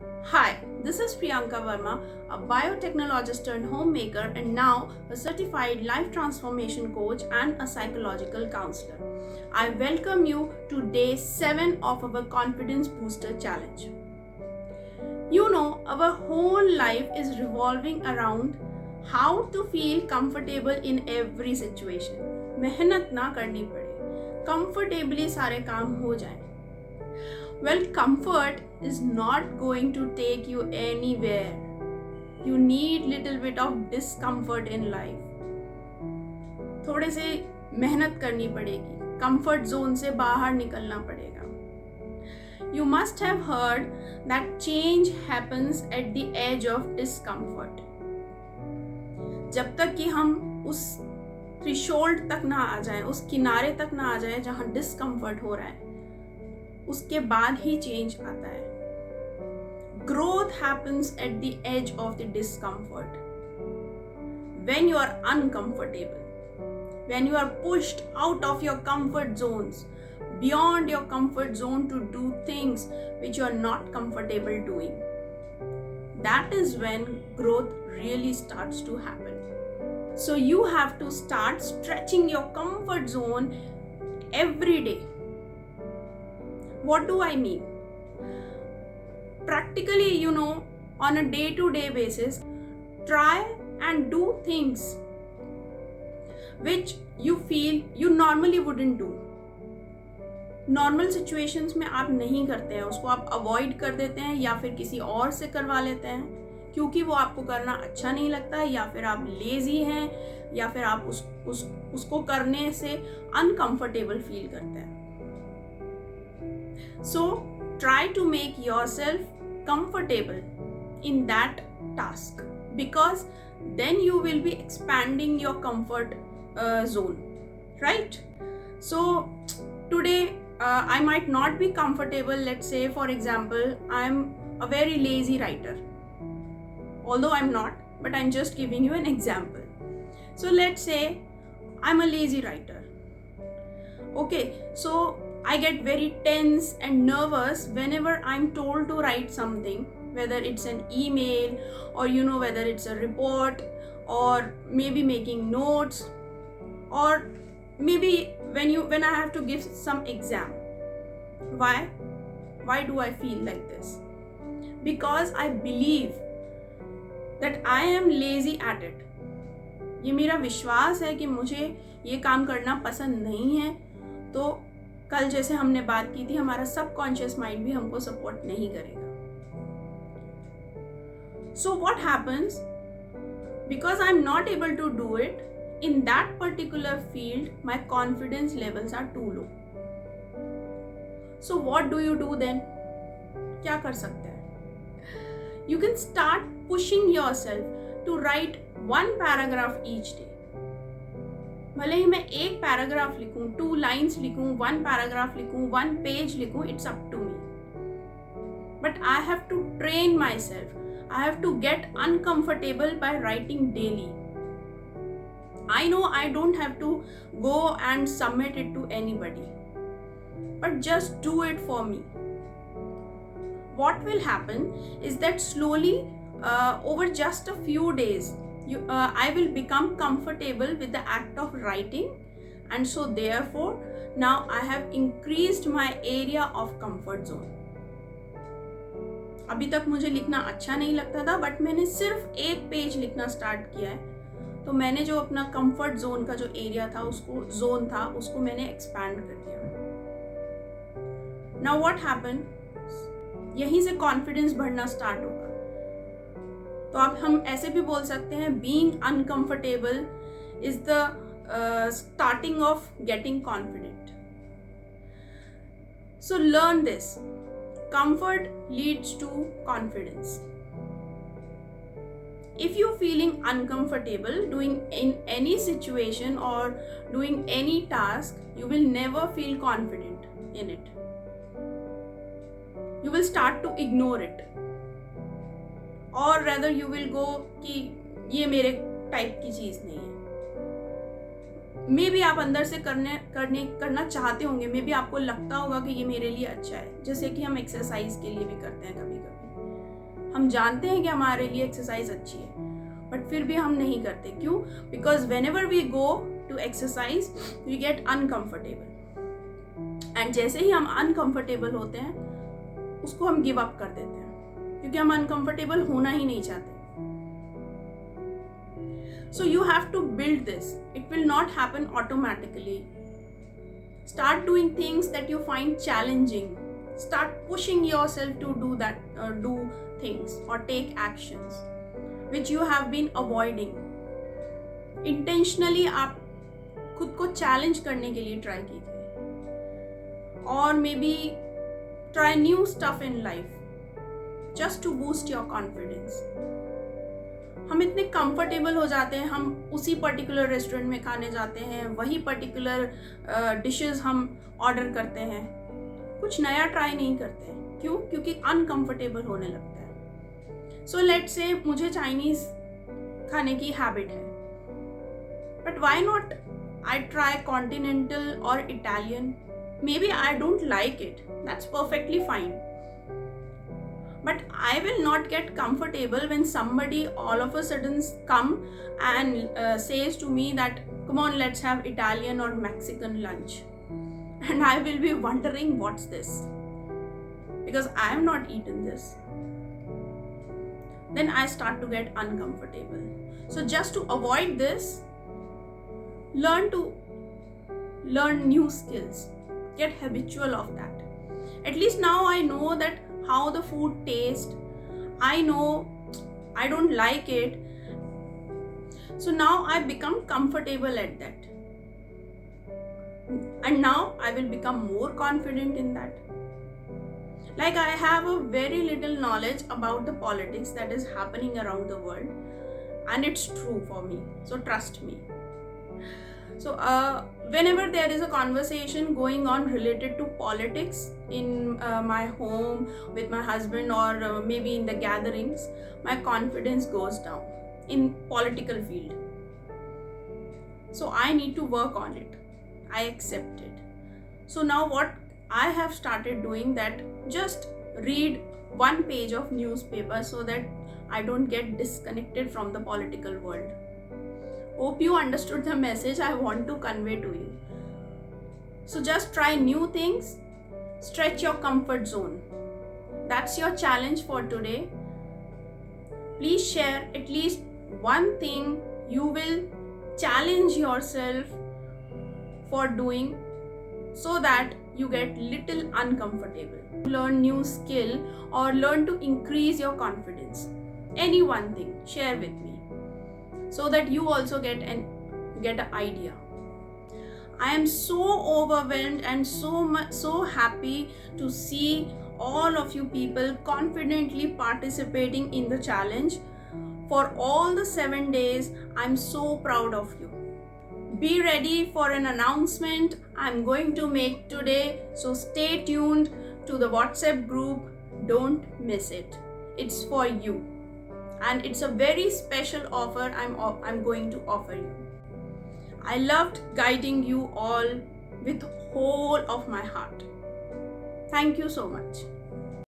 Hi, this is Priyanka Verma, a biotechnologist and homemaker, and now a certified life transformation coach and a psychological counselor. I welcome you to day 7 of our Confidence Booster Challenge. You know, our whole life is revolving around how to feel comfortable in every situation. मेहनत ना करनी पड़े, comfortably सारे काम हो जाएं. Well, comfort is not going to take you anywhere. You need little bit of discomfort in life. थोड़े से मेहनत करनी पड़ेगी, comfort zone से बाहर निकलना पड़ेगा. You must have heard that change happens at the edge of discomfort. जब तक कि हम उस थ्रेशोल्ड तक ना आ जाए, उस किनारे तक ना आ जाए जहाँ डिस्कम्फर्ट हो रहा है, उसके बाद ही चेंज आता है. Growth happens at the edge of the discomfort. When you are uncomfortable, when you are pushed out of your comfort zones, beyond your comfort zone to do things which you are not comfortable doing, that is when growth really starts to happen. So you have to start stretching your comfort zone every day. What do I mean? Practically, on a day-to-day basis, try and do things which you feel you normally wouldn't do. Normal situations में आप नहीं करते हैं, उसको आप avoid कर देते हैं या फिर किसी और से करवा लेते हैं क्योंकि वो आपको करना अच्छा नहीं लगता है, या फिर आप लेजी हैं, या फिर आप उसको करने से अनकंफर्टेबल फील करते हैं. So try to make yourself comfortable in that task, because then you will be expanding your comfort zone, right? So today I might not be comfortable. Let's say, for example, I'm a very lazy writer, although I'm not, but I'm just giving you an example. So let's say I'm a lazy writer. Okay, so I get very tense and nervous whenever I'm told to write something, whether it's an email or whether it's a report, or maybe making notes, or maybe when I have to give some exam. Why do I feel like this? Because I believe that I am lazy at it. ये मेरा विश्वास है कि मुझे ये काम करना पसंद नहीं है. तो कल जैसे हमने बात की थी, हमारा सबकॉन्शियस माइंड भी हमको सपोर्ट नहीं करेगा. So what happens? Because I'm not able to do it in that particular field, my confidence levels are too low. So what do you do then? क्या कर सकते हैं? You can start pushing yourself to write one paragraph each day. भले ही मैं एक paragraph लिखूं, 2 lines लिखूं, 1 paragraph लिखूं, 1 पेज लिखूं, it's up to me. But I have to train myself. I have to get uncomfortable by writing daily. I know I don't have to go and submit it to anybody, but just do it for me. What will happen is that slowly, over just a few days, I will become comfortable with the act of writing, and so therefore now I have increased my area of comfort zone. अभी तक मुझे लिखना अच्छा नहीं लगता था, but मैंने सिर्फ एक पेज लिखना स्टार्ट किया है, तो मैंने जो अपना कंफर्ट जोन का जो एरिया था, उसको मैंने एक्सपैंड कर दिया. नाउ व्हाट हैपन, यहीं से कॉन्फिडेंस बढ़ना स्टार्ट होगा. तो अब हम ऐसे भी बोल सकते हैं, being uncomfortable is the starting of getting confident. So learn this. Comfort leads to confidence. If you're feeling uncomfortable doing in any situation or doing any task, you will never feel confident in it. You will start to ignore it, or rather you will go कि ये मेरे type की चीज़ नहीं है. मे भी आप अंदर से करना चाहते होंगे, मे भी आपको लगता होगा कि ये मेरे लिए अच्छा है, जैसे कि हम एक्सरसाइज के लिए भी करते हैं कभी कभी. हम जानते हैं कि हमारे लिए एक्सरसाइज अच्छी है, बट फिर भी हम नहीं करते. क्यों? Because whenever we go to exercise we get uncomfortable, and जैसे ही हम अनकंफर्टेबल होते हैं उसको हम गिव अप कर देते हैं, क्योंकि हम अनकंफर्टेबल होना ही नहीं चाहते. So you have to build this. It will not happen automatically. Start doing things that you find challenging. Start pushing yourself to do that, do things or take actions which you have been avoiding. Intentionally आप खुद को challenge करने के लिए try कीजिए, और maybe try new stuff in life just to boost your confidence. हम इतने कंफर्टेबल हो जाते हैं, हम उसी पर्टिकुलर रेस्टोरेंट में खाने जाते हैं, वही पर्टिकुलर डिशेस हम ऑर्डर करते हैं, कुछ नया ट्राई नहीं करते हैं. क्यों? क्योंकि अनकंफर्टेबल होने लगता है. सो लेट्स से मुझे चाइनीज खाने की हैबिट है, but why not I try continental और Italian. Maybe I don't like it, that's perfectly fine. But I will not get comfortable when somebody all of a sudden come and says to me that come on, let's have Italian or Mexican lunch, and I will be wondering what's this, because I have not eaten this. Then I start to get uncomfortable. So just to avoid this, learn new skills, get habitual of that. At least now I know that how the food tastes. I know I don't like it, so now I become comfortable at that, and now I will become more confident in that. Like, I have a very little knowledge about the politics that is happening around the world, and it's true for me, so trust me. So whenever there is a conversation going on related to politics in my home with my husband, or maybe in the gatherings, my confidence goes down in political field. So I need to work on it. I accept it. So now what I have started doing, that just read one page of newspaper so that I don't get disconnected from the political world. Hope you understood the message I want to convey to you. So just try new things, stretch your comfort zone. That's your challenge for today. Please share at least one thing you will challenge yourself for doing, so that you get little uncomfortable. Learn new skill or learn to increase your confidence. Any one thing, share with me, so that you also get an idea. I am so overwhelmed and so happy to see all of you people confidently participating in the challenge for all the 7 days. I'm so proud of you. Be ready for an announcement I'm going to make today, so stay tuned to the WhatsApp group. Don't miss it. It's for you. And it's a very special offer I'm going to offer you. I loved guiding you all with whole of my heart. Thank you so much.